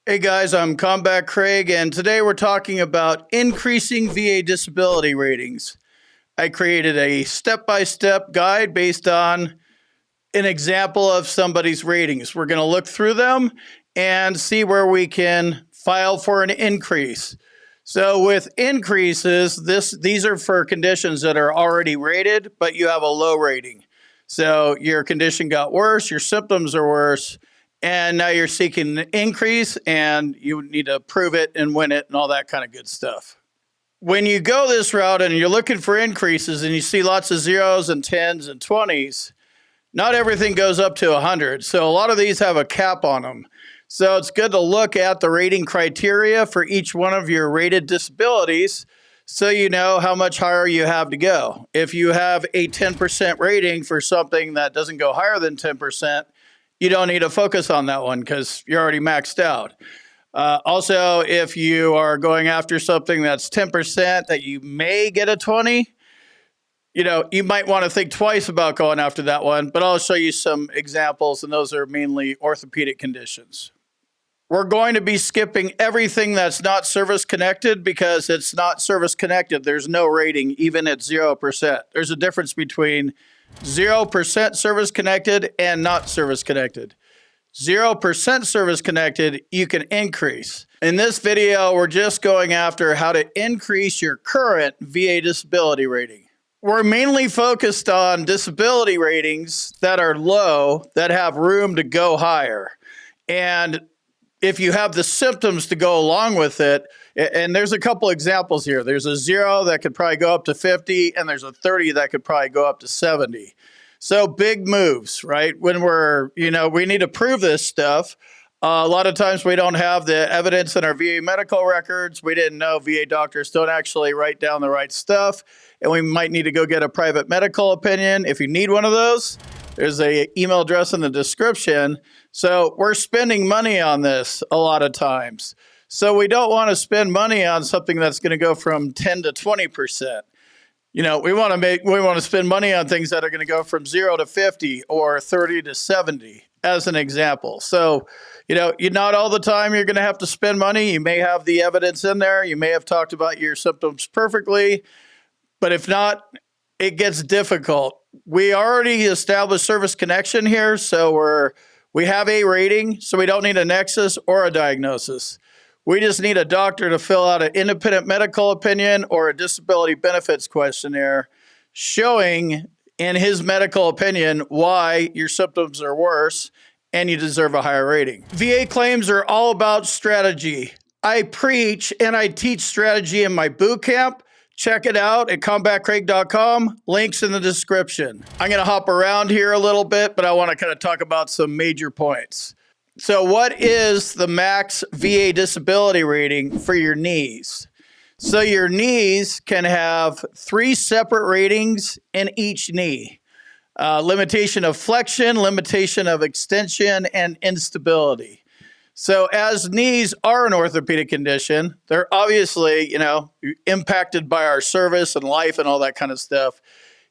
Hey guys, I'm Combat Craig, and today we're talking about increasing VA disability ratings. I created a step-by-step guide based on an example of somebody's ratings. We're going to look through them and see where we can file for an increase. So with increases, these are for conditions that are already rated, but you have a low rating. So your condition got worse, your symptoms are worse, and now you're seeking an increase and you need to prove it and win it and all that kind of good stuff. When you go this route and you're looking for increases and you see lots of zeros and 10s and 20s, not everything goes up to 100. So a lot of these have a cap on them. So it's good to look at the rating criteria for each one of your rated disabilities so you know how much higher you have to go. If you have a 10% rating for something that doesn't go higher than 10%, you don't need to focus on that one because you're already maxed out. Also, if you are going after something that's 10% that you may get a 20, you might want to think twice about going after that one, but I'll show you some examples, and those are mainly orthopedic conditions. We're going to be skipping everything that's not service connected because it's not service connected. There's no rating, even at 0%. There's a difference between 0% service connected and not service connected. 0% service connected, you can increase. In this video, we're just going after how to increase your current VA disability rating. We're mainly focused on disability ratings that are low, that have room to go higher. And if you have the symptoms to go along with it, and there's a couple examples here. There's a 0 that could probably go up to 50, and there's a 30 that could probably go up to 70. So big moves, right? When we need to prove this stuff. A lot of times we don't have the evidence in our VA medical records. We didn't know VA doctors don't actually write down the right stuff, and we might need to go get a private medical opinion. If you need one of those, there's an email address in the description. So we're spending money on this a lot of times. So we don't want to spend money on something that's going to go from 10 to 20%. We want to spend money on things that are going to go from 0 to 50 or 30 to 70 as an example. So, not all the time you're going to have to spend money. You may have the evidence in there. You may have talked about your symptoms perfectly, but if not, it gets difficult. We already established service connection here. So we have a rating, so we don't need a nexus or a diagnosis. We just need a doctor to fill out an independent medical opinion or a disability benefits questionnaire showing in his medical opinion why your symptoms are worse and you deserve a higher rating. VA claims are all about strategy. I preach and I teach strategy in my boot camp. Check it out at combatcraig.com. Links in the description. I'm going to hop around here a little bit, but I want to kind of talk about some major points. So what is the max VA disability rating for your knees? So your knees can have 3 separate ratings in each knee. Limitation of flexion, limitation of extension, and instability. So as knees are an orthopedic condition, they're obviously, impacted by our service and life and all that kind of stuff.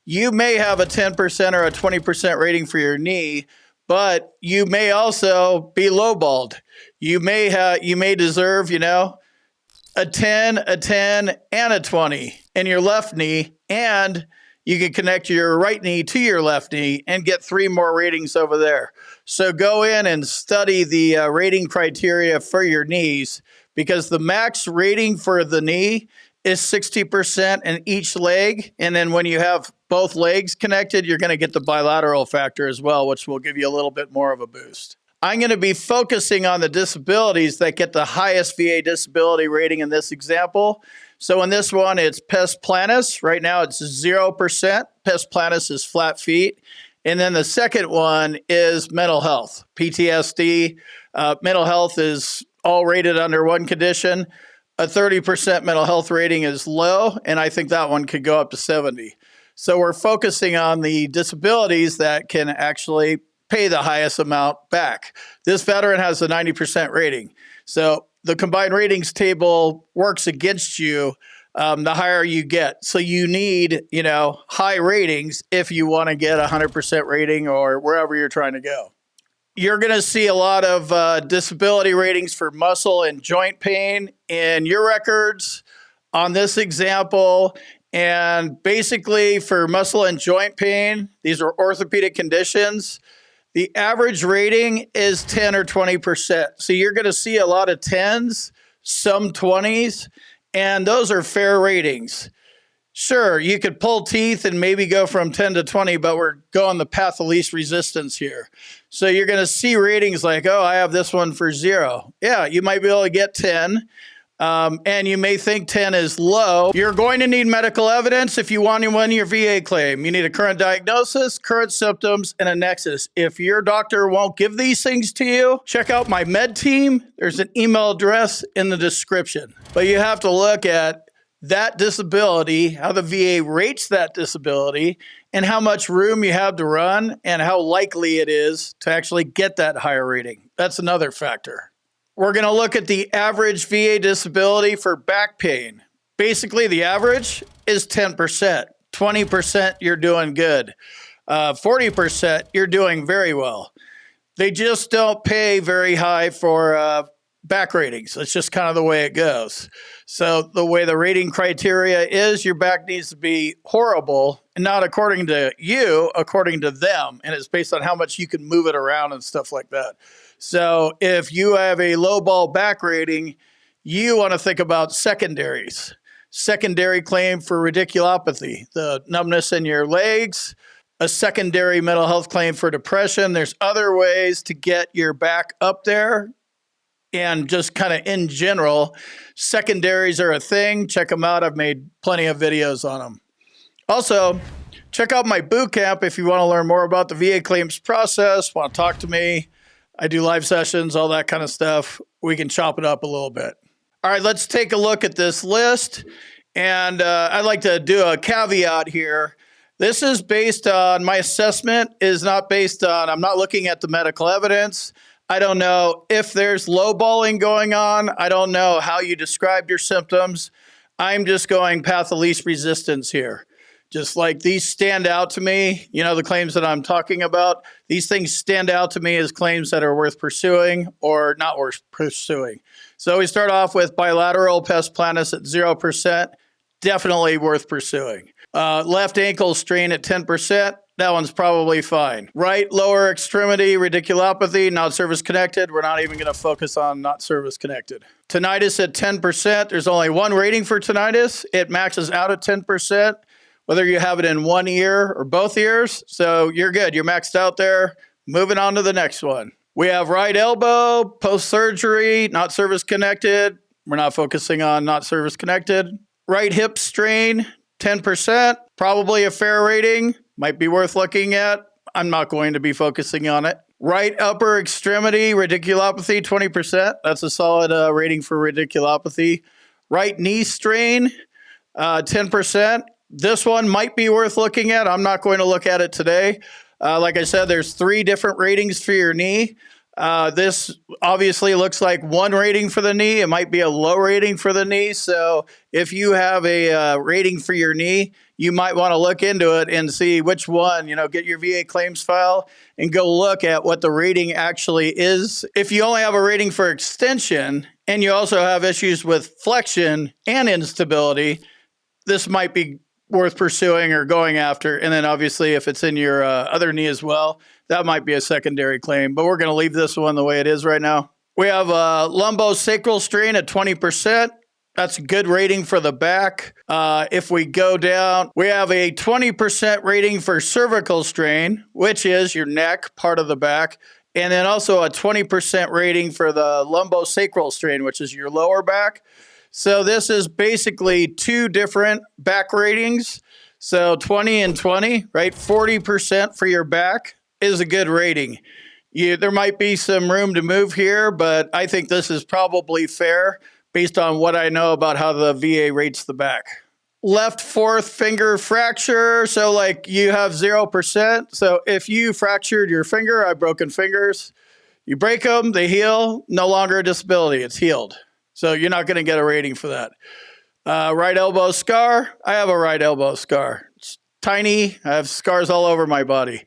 You may have a 10% or a 20% rating for your knee, but you may also be lowballed. You may deserve, a 10, and a 20 in your left knee, and you can connect your right knee to your left knee and get 3 more ratings over there. So go in and study the rating criteria for your knees, because the max rating for the knee is 60% in each leg. And then when you have both legs connected, you're going to get the bilateral factor as well, which will give you a little bit more of a boost. I'm going to be focusing on the disabilities that get the highest VA disability rating in this example. So in this one, it's pes planus. Right now it's 0%. Pes planus is flat feet. And then the second one is mental health, PTSD. Mental health is all rated under one condition. A 30% mental health rating is low, and I think that one could go up to 70. So we're focusing on the disabilities that can actually pay the highest amount back. This veteran has a 90% rating. So the combined ratings table works against you the higher you get. So you need, high ratings if you want to get a 100% rating or wherever you're trying to go. you're going to see a lot of disability ratings for muscle and joint pain in your records on this example. And basically for muscle and joint pain, these are orthopedic conditions. The average rating is 10 or 20%. So you're going to see a lot of 10s, some 20s, and those are fair ratings. Sure, you could pull teeth and maybe go from 10 to 20, but we're going the path of least resistance here. So you're going to see ratings like, oh, I have this one for 0. Yeah, you might be able to get 10. And you may think 10 is low. You're going to need medical evidence if you want to win your VA claim. You need a current diagnosis, current symptoms, and a nexus. If your doctor won't give these things to you, check out my med team. There's an email address in the description. But you have to look at that disability, how the VA rates that disability, and how much room you have to run, and how likely it is to actually get that higher rating. That's another factor. We're going to look at the average VA disability for back pain. Basically, the average is 10%. 20%, you're doing good. 40%, you're doing very well. They just don't pay very high for back ratings. It's just kind of the way it goes. So the way the rating criteria is, your back needs to be horrible, and not according to you, according to them. And it's based on how much you can move it around and stuff like that. So if you have a low ball back rating, you want to think about secondaries. Secondary claim for radiculopathy, the numbness in your legs, a secondary mental health claim for depression. There's other ways to get your back up there. And just kind of in general, secondaries are a thing. Check them out. I've made plenty of videos on them. Also, check out my boot camp if you want to learn more about the VA claims process, want to talk to me. I do live sessions, all that kind of stuff. We can chop it up a little bit. All right, let's take a look at this list. And I'd like to do a caveat here. This is based on, my assessment is not based on, I'm not looking at the medical evidence. I don't know if there's lowballing going on. I don't know how you described your symptoms. I'm just going path of least resistance here. Just like these stand out to me, you know, the claims that I'm talking about, these things stand out to me as claims that are worth pursuing or not worth pursuing. So we start off with bilateral pes planus at 0%, definitely worth pursuing. Left ankle strain at 10%. That one's probably fine. Right lower extremity radiculopathy, not service connected. We're not even going to focus on not service connected. Tinnitus at 10%. There's only one rating for tinnitus. It maxes out at 10%, whether you have it in one ear or both ears. So you're good. You're maxed out there. Moving on to the next one. We have right elbow, post-surgery, not service connected. We're not focusing on not service connected. Right hip strain, 10%. Probably a fair rating. Might be worth looking at. I'm not going to be focusing on it. Right upper extremity radiculopathy, 20%. That's a solid rating for radiculopathy. Right knee strain, 10%. This one might be worth looking at. I'm not going to look at it today. Like I said, there's 3 different ratings for your knee. This obviously looks like one rating for the knee. It might be a low rating for the knee. So if you have a rating for your knee, you might want to look into it and see which one, you know, get your VA claims file and go look at what the rating actually is. If you only have a rating for extension and you also have issues with flexion and instability, this might be worth pursuing or going after. And then obviously if it's in your other knee as well, that might be a secondary claim, but we're going to leave this one the way it is right now. We have a lumbosacral strain at 20%. That's a good rating for the back. If we go down, we have a 20% rating for cervical strain, which is your neck, part of the back. And then also a 20% rating for the lumbosacral strain, which is your lower back. So this is basically 2 different back ratings. So 20 and 20, right? 40% for your back is a good rating. There might be some room to move here, but I think this is probably fair based on what I know about how the VA rates the back. Left fourth finger fracture. So like you have 0%. So if you fractured your finger, I've broken fingers. You break them, they heal, no longer a disability, it's healed. So you're not going to get a rating for that. Right elbow scar. I have a right elbow scar. It's tiny. I have scars all over my body.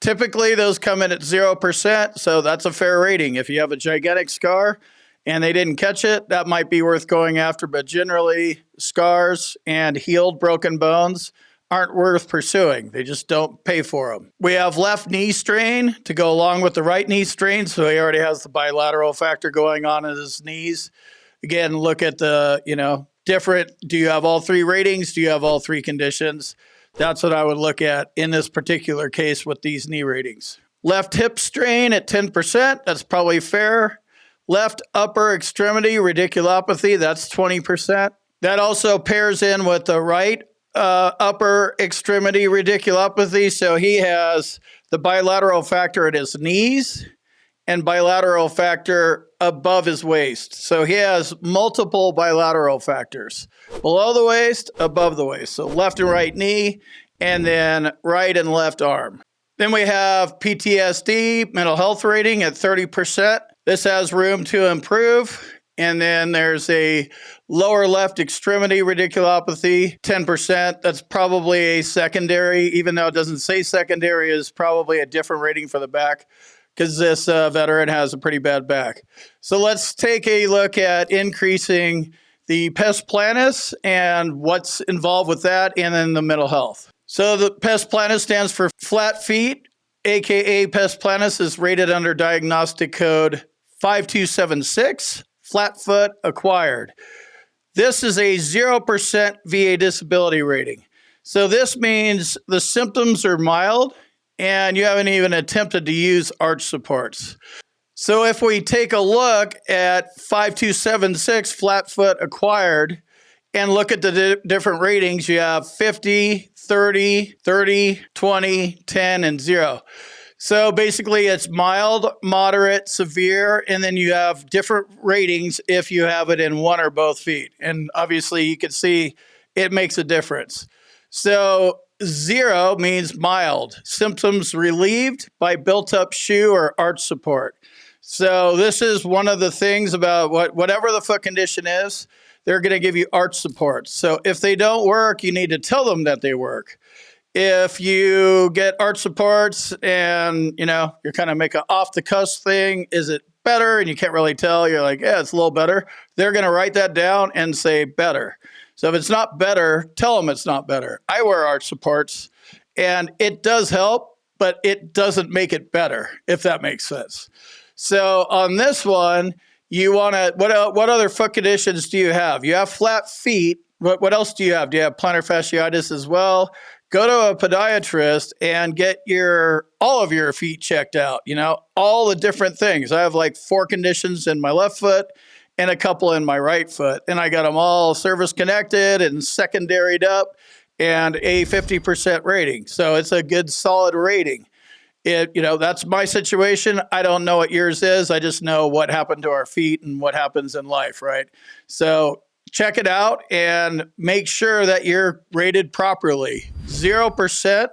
Typically, those come in at 0%, so that's a fair rating. If you have a gigantic scar and they didn't catch it, that might be worth going after. But generally, scars and healed broken bones aren't worth pursuing. They just don't pay for them. We have left knee strain to go along with the right knee strain. So he already has the bilateral factor going on in his knees. Again, look at the, different. Do you have all three ratings? Do you have all three conditions? That's what I would look at in this particular case with these knee ratings. Left hip strain at 10%. That's probably fair. Left upper extremity radiculopathy. That's 20%. That also pairs in with the right upper extremity radiculopathy. So he has the bilateral factor at his knees and bilateral factor above his waist. So he has multiple bilateral factors below the waist, above the waist. So left and right knee, and then right and left arm. Then we have PTSD, mental health rating at 30%. This has room to improve. And then there's a lower left extremity radiculopathy, 10%. That's probably a secondary, even though it doesn't say secondary, is probably a different rating for the back because this veteran has a pretty bad back. So let's take a look at increasing the pes planus and what's involved with that, and then the mental health. So the pes planus stands for flat feet, aka pes planus is rated under diagnostic code 5276. Flat foot acquired. This is a 0% VA disability rating. So this means the symptoms are mild and you haven't even attempted to use arch supports. So if we take a look at 5276 flat foot acquired and look at the different ratings, you have 50, 30, 30, 20, 10, and 0. So basically it's mild, moderate, severe, and then you have different ratings if you have it in one or both feet. And obviously you can see it makes a difference. So 0 means mild, symptoms relieved by built-up shoe or arch support. So this is one of the things about whatever the foot condition is, they're going to give you arch support. So if they don't work, you need to tell them that they work. If you get arch supports and, you're kind of make an off-the-cuff thing, is it better? And you can't really tell. You're like, yeah, it's a little better. They're going to write that down and say better. So if it's not better, tell them it's not better. I wear arch supports, and it does help, but it doesn't make it better, if that makes sense. So on this one, you want to, what other foot conditions do you have? You have flat feet. What else do you have? Do you have plantar fasciitis as well? Go to a podiatrist and get all of your feet checked out, all the different things. I have like 4 conditions in my left foot and a couple in my right foot. And I got them all service connected and secondaried up and a 50% rating. So it's a good solid rating. That's my situation. I don't know what yours is. I just know what happened to our feet and what happens in life, right? So check it out and make sure that you're rated properly. 0%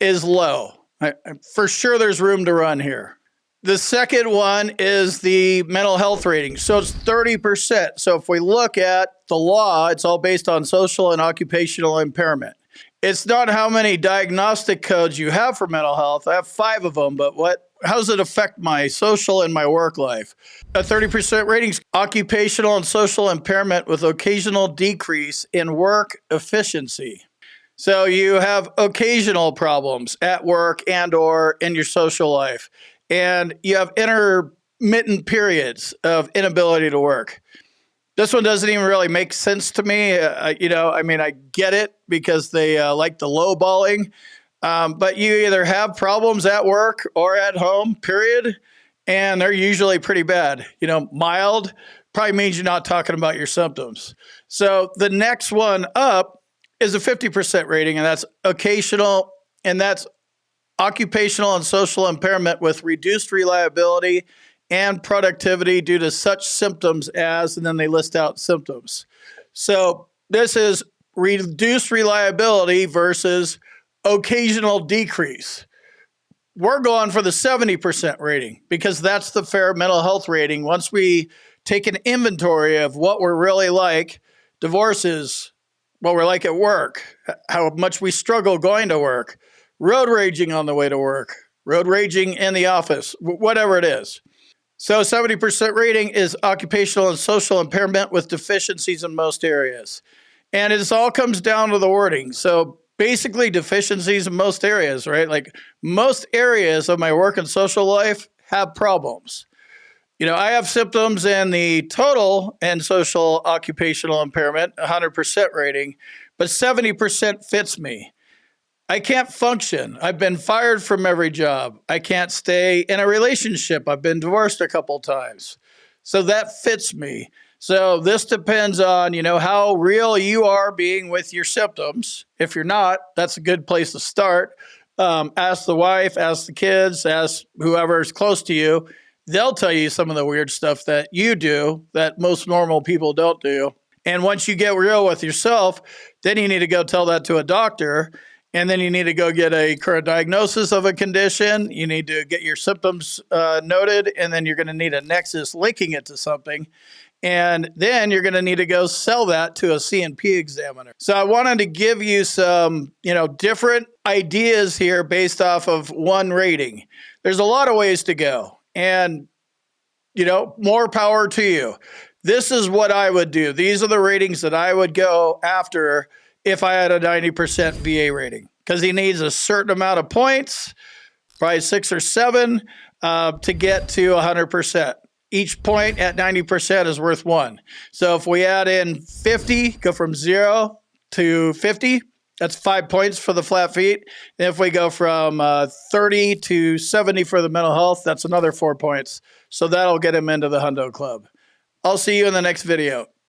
is low. For sure, there's room to run here. The second one is the mental health rating. So it's 30%. So if we look at the law, it's all based on social and occupational impairment. It's not how many diagnostic codes you have for mental health. I have 5 of them, but how does it affect my social and my work life? A 30% rating, occupational and social impairment with occasional decrease in work efficiency. So you have occasional problems at work and or in your social life. And you have intermittent periods of inability to work. This one doesn't even really make sense to me. I get it because they like the lowballing. But you either have problems at work or at home, period. And they're usually pretty bad. Mild probably means you're not talking about your symptoms. So the next one up is a 50% rating, and that's occasional, and that's occupational and social impairment with reduced reliability and productivity due to such symptoms as, and then they list out symptoms. So this is reduced reliability versus occasional decrease. We're going for the 70% rating because that's the fair mental health rating. Once we take an inventory of what we're really like, divorce is what we're like at work, how much we struggle going to work, road raging on the way to work, road raging in the office, whatever it is. So 70% rating is occupational and social impairment with deficiencies in most areas. And it all comes down to the wording. So basically deficiencies in most areas, right? Like most areas of my work and social life have problems. I have symptoms in the total and social occupational impairment, 100% rating, but 70% fits me. I can't function. I've been fired from every job. I can't stay in a relationship. I've been divorced a couple times. So that fits me. So this depends on, how real you are being with your symptoms. If you're not, that's a good place to start. Ask the wife, ask the kids, ask whoever is close to you. They'll tell you some of the weird stuff that you do that most normal people don't do. And once you get real with yourself, then you need to go tell that to a doctor. And then you need to go get a current diagnosis of a condition. You need to get your symptoms noted, and then you're going to need a nexus linking it to something. And then you're going to need to go sell that to a C&P examiner. So I wanted to give you some, different ideas here based off of one rating. There's a lot of ways to go, and, more power to you. This is what I would do. These are the ratings that I would go after if I had a 90% VA rating, because he needs a certain amount of points, probably 6 or 7, to get to 100%. Each point at 90% is worth 1. So if we add in 50, go from 0 to 50, that's 5 points for the flat feet. And if we go from 30 to 70 for the mental health, that's another 4 points. So that'll get him into the Hundo Club. I'll see you in the next video.